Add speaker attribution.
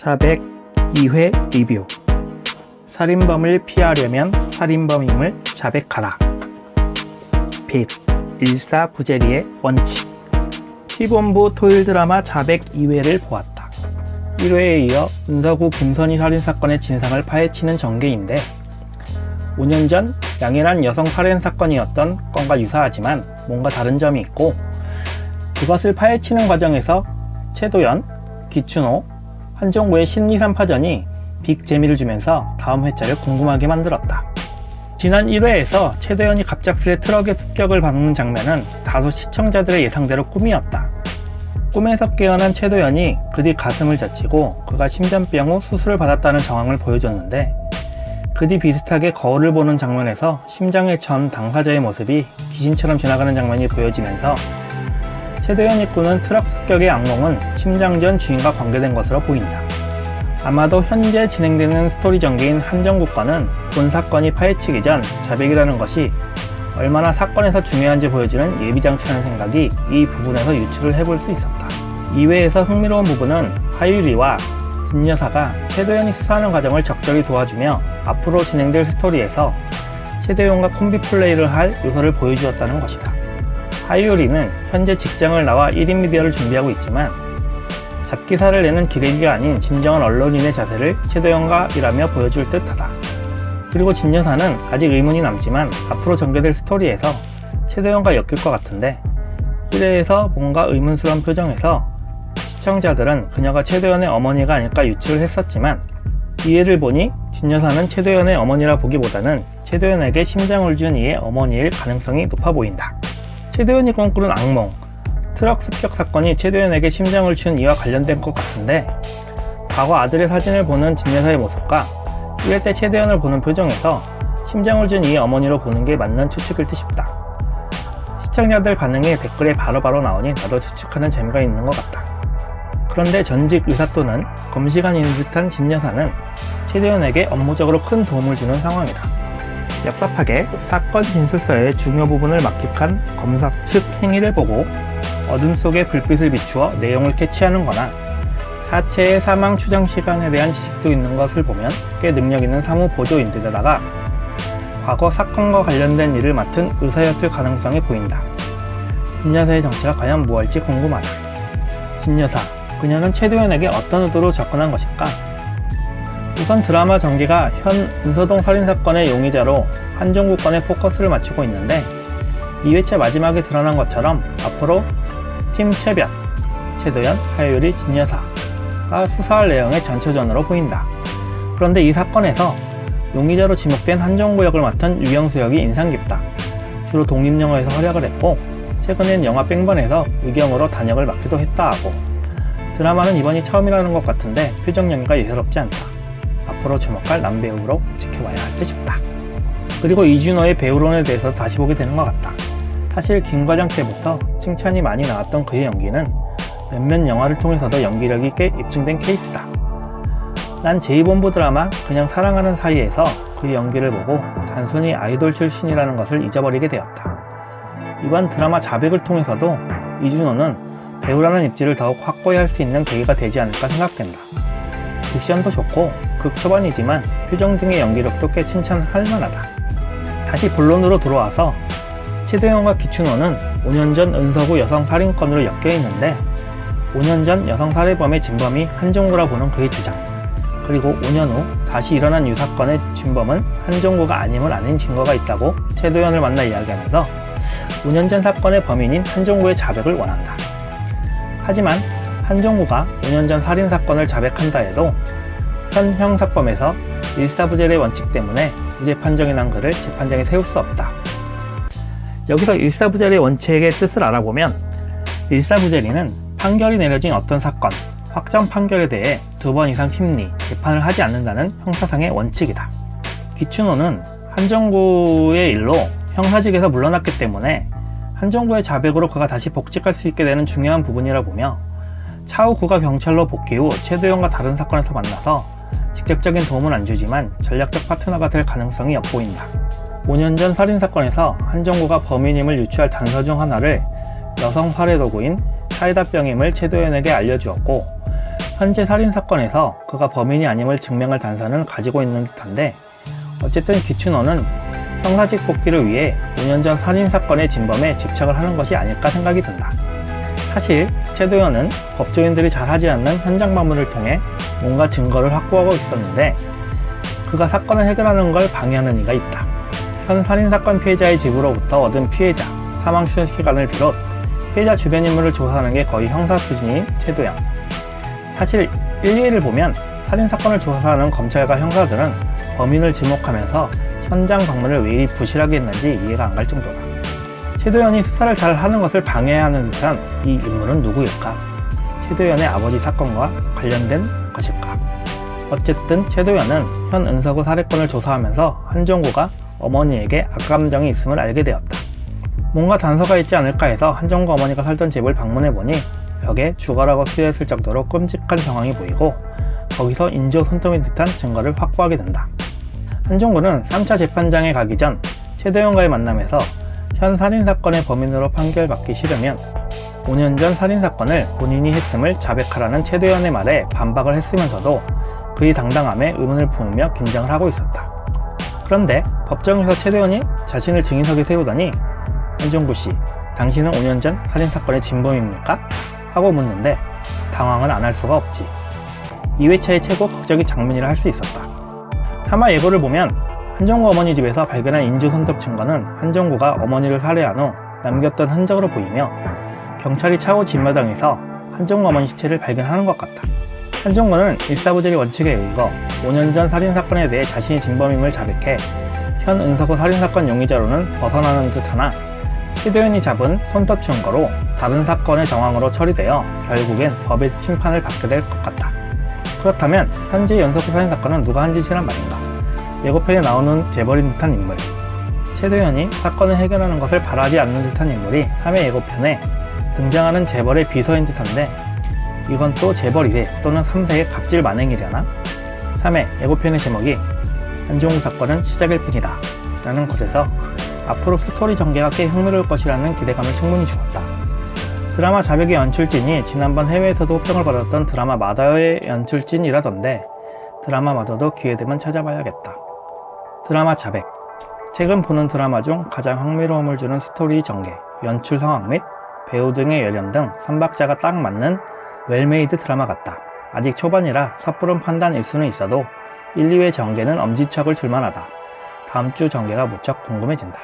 Speaker 1: 자백 2회 리뷰. 살인범을 피하려면 살인범임을 자백하라. 빛, 일사부재리의 원칙. 시본부 토요일 드라마 자백 2회를 보았다. 1회에 이어 은서구 김선희 살인사건의 진상을 파헤치는 전개인데 5년 전 양일한 여성 살인사건이었던 건과 유사하지만 뭔가 다른 점이 있고, 그것을 파헤치는 과정에서 최도연, 기춘호, 한정구의 심리 3파전이 빅 재미를 주면서 다음 회차를 궁금하게 만들었다. 지난 1회에서 최도연이 갑작스레 트럭에 습격을 받는 장면은 다소 시청자들의 예상대로 꿈이었다. 꿈에서 깨어난 최도연이 그 뒤 가슴을 다치고 그가 심장병 후 수술을 받았다는 정황을 보여줬는데, 그 뒤 비슷하게 거울을 보는 장면에서 심장에 전 당사자의 모습이 귀신처럼 지나가는 장면이 보여지면서 최도연이 꾸는 트럭 습격의 악몽은 심장전 주인과 관계된 것으로 보인다. 아마도 현재 진행되는 스토리 전개인 한정구 건은 본 사건이 파헤치기 전 자백이라는 것이 얼마나 사건에서 중요한지 보여주는 예비장치라는 생각이 이 부분에서 유추를 해볼 수 있었다. 2회에서 흥미로운 부분은 하유리와 진여사가 최도연이 수사하는 과정을 적절히 도와주며 앞으로 진행될 스토리에서 최도연과 콤비 플레이를 할 요소를 보여주었다는 것이다. 하유리는 현재 직장을 나와 1인 미디어를 준비하고 있지만 잡기사를 내는 기레기가 아닌 진정한 언론인의 자세를 최도연과 일하며 보여줄 듯하다. 그리고 진여사는 아직 의문이 남지만 앞으로 전개될 스토리에서 최도연과 엮일 것 같은데, 1회에서 뭔가 의문스러운 표정에서 시청자들은 그녀가 최도연의 어머니가 아닐까 유추를 했었지만 2회를 보니 진여사는 최도연의 어머니라 보기보다는 최도연에게 심장을 준 이의 어머니일 가능성이 높아 보인다. 최도연이 꿈꾸는 악몽, 트럭 습격 사건이 최도연에게 심장을 준 이와 관련된 것 같은데, 과거 아들의 사진을 보는 진여사의 모습과 1회 때 최도연을 보는 표정에서 심장을 준 이의 어머니로 보는 게 맞는 추측일 듯 싶다. 시청자들 반응이 댓글에 바로바로 나오니 나도 추측하는 재미가 있는 것 같다. 그런데 전직 의사 또는 검시관인 듯한 진여사는 최도연에게 업무적으로 큰 도움을 주는 상황이다. 얍삽하게 사건 진술서의 중요 부분을 막힌한 검사 측 행위를 보고 어둠 속에 불빛을 비추어 내용을 캐치하는 거나 사체의 사망 추정 시간에 대한 지식도 있는 것을 보면 꽤 능력 있는 사무 보조인들에다가 과거 사건과 관련된 일을 맡은 의사였을 가능성이 보인다. 진여사의 정체가 과연 무엇일지 궁금하다. 진여사, 그녀는 최도연에게 어떤 의도로 접근한 것일까? 우선 드라마 전개가 현 은서동 살인사건의 용의자로 한정구 건에 포커스를 맞추고 있는데, 2회차 마지막에 드러난 것처럼 앞으로 팀 최변, 최도연, 하유리, 진여사가 수사할 내용의 전초전으로 보인다. 그런데 이 사건에서 용의자로 지목된 한정구 역을 맡은 유영수 역이 인상 깊다. 주로 독립영화에서 활약을 했고 최근엔 영화 뺑번에서 의경으로 단역을 맡기도 했다 하고, 드라마는 이번이 처음이라는 것 같은데 표정 연기가 예사롭지 않다. 앞으로 주목할 남배우로 지켜봐야 할 듯 싶다. 그리고 이준호의 배우론에 대해서 다시 보게 되는 것 같다. 사실 김과장 때부터 칭찬이 많이 나왔던 그의 연기는 몇몇 영화를 통해서도 연기력이 꽤 입증된 케이스다. 난 제2본부 드라마 그냥 사랑하는 사이에서 그의 연기를 보고 단순히 아이돌 출신이라는 것을 잊어버리게 되었다. 이번 드라마 자백을 통해서도 이준호는 배우라는 입지를 더욱 확고히 할 수 있는 계기가 되지 않을까 생각된다. 딕션도 좋고 극 초반이지만 표정 등의 연기력도 꽤 칭찬할 만하다. 다시 본론으로 돌아와서 최도연과 기춘호는 5년 전 은서구 여성 살인건으로 엮여 있는데, 5년 전 여성 살해범의 진범이 한정구라 보는 그의 주장, 그리고 5년 후 다시 일어난 유사건의 진범은 한정구가 아님을 아는 증거가 있다고 최도연을 만나 이야기하면서 5년 전 사건의 범인인 한정구의 자백을 원한다. 하지만 한정구가 5년 전 살인사건을 자백한다 해도 현 형사법에서 일사부재의 원칙 때문에 무죄 판정이 난 그를 재판장에 세울 수 없다. 여기서 일사부재의 원칙의 뜻을 알아보면, 일사부재리는 판결이 내려진 어떤 사건, 확정 판결에 대해 2번 이상 심리, 재판을 하지 않는다는 형사상의 원칙이다. 기춘호는 한정구의 일로 형사직에서 물러났기 때문에 한정구의 자백으로 그가 다시 복직할 수 있게 되는 중요한 부분이라 보며, 차후 그가 경찰로 복귀 후 최도연과 다른 사건에서 만나서 직접적인 도움은 안 주지만 전략적 파트너가 될 가능성이 엿보인다. 5년 전 살인사건에서 한정구가 범인임을 유추할 단서 중 하나를 여성 살해 도구인 사이다병임을 최도연에게 알려주었고, 현재 살인사건에서 그가 범인이 아님을 증명할 단서는 가지고 있는 듯한데, 어쨌든 기춘호는 형사직 복귀를 위해 5년 전 살인사건의 진범에 집착을 하는 것이 아닐까 생각이 든다. 사실 최도연은 법조인들이 잘하지 않는 현장 방문을 통해 뭔가 증거를 확보하고 있었는데, 그가 사건을 해결하는 걸 방해하는 이가 있다. 현 살인사건 피해자의 집으로부터 얻은 피해자, 사망 시간을 비롯 피해자 주변 인물을 조사하는 게 거의 형사 수준인 최도연. 사실 1, 2회를 보면 살인사건을 조사하는 검찰과 형사들은 범인을 지목하면서 현장 방문을 왜 이리 부실하게 했는지 이해가 안 갈 정도다. 최도연이 수사를 잘 하는 것을 방해하는 듯한 이 인물은 누구일까? 최도연의 아버지 사건과 관련된 것일까? 어쨌든 최도연은 현 은서구 살해건을 조사하면서 한종구가 어머니에게 악감정이 있음을 알게 되었다. 뭔가 단서가 있지 않을까 해서 한종구 어머니가 살던 집을 방문해보니 벽에 죽어라고 쓰여있을 정도로 끔찍한 정황이 보이고, 거기서 인조 손톱인 듯한 증거를 확보하게 된다. 한종구는 3차 재판장에 가기 전 최도연과의 만남에서 현 살인사건의 범인으로 판결받기 싫으면 5년 전 살인사건을 본인이 했음을 자백하라는 최도연의 말에 반박을 했으면서도 그의 당당함에 의문을 품으며 긴장을 하고 있었다. 그런데 법정에서 최도연이 자신을 증인석에 세우더니 한종구씨, 당신은 5년 전 살인사건의 진범입니까? 하고 묻는데 당황은 안 할 수가 없지. 2회차의 최고 극적인 장면이라 할 수 있었다. 사마 예고를 보면 한종구 어머니 집에서 발견한 인주 손톱 증거는 한종구가 어머니를 살해한 후 남겼던 흔적으로 보이며, 경찰이 차후 진마당에서 한종구 어머니 시체를 발견하는 것 같다. 한종구는 일사부재리 원칙에 의거 5년 전 살인사건에 대해 자신이 진범임을 자백해 현 은서구 살인사건 용의자로는 벗어나는 듯하나, 최도연이 잡은 손톱 증거로 다른 사건의 정황으로 처리되어 결국엔 법의 심판을 받게 될 것 같다. 그렇다면 현재 연서구 살인사건은 누가 한 짓이란 말인가? 예고편에 나오는 재벌인 듯한 인물, 최도연이 사건을 해결하는 것을 바라지 않는 듯한 인물이 3회 예고편에 등장하는 재벌의 비서인 듯한데, 이건 또 재벌 2회 또는 3세의 갑질 만행이려나? 3회 예고편의 제목이 한종구 사건은 시작일 뿐이다 라는 것에서 앞으로 스토리 전개가 꽤 흥미로울 것이라는 기대감을 충분히 주었다. 드라마 자백의 연출진이 지난번 해외에서도 호평을 받았던 드라마 마더의 연출진이라던데, 드라마 마더도 기회되면 찾아봐야겠다. 드라마 자백, 최근 보는 드라마 중 가장 흥미로움을 주는 스토리 전개, 연출 상황 및 배우 등의 열연 등 3박자가 딱 맞는 웰메이드 드라마 같다. 아직 초반이라 섣부른 판단일 수는 있어도 1, 2회 전개는 엄지척을 줄만하다. 다음 주 전개가 무척 궁금해진다.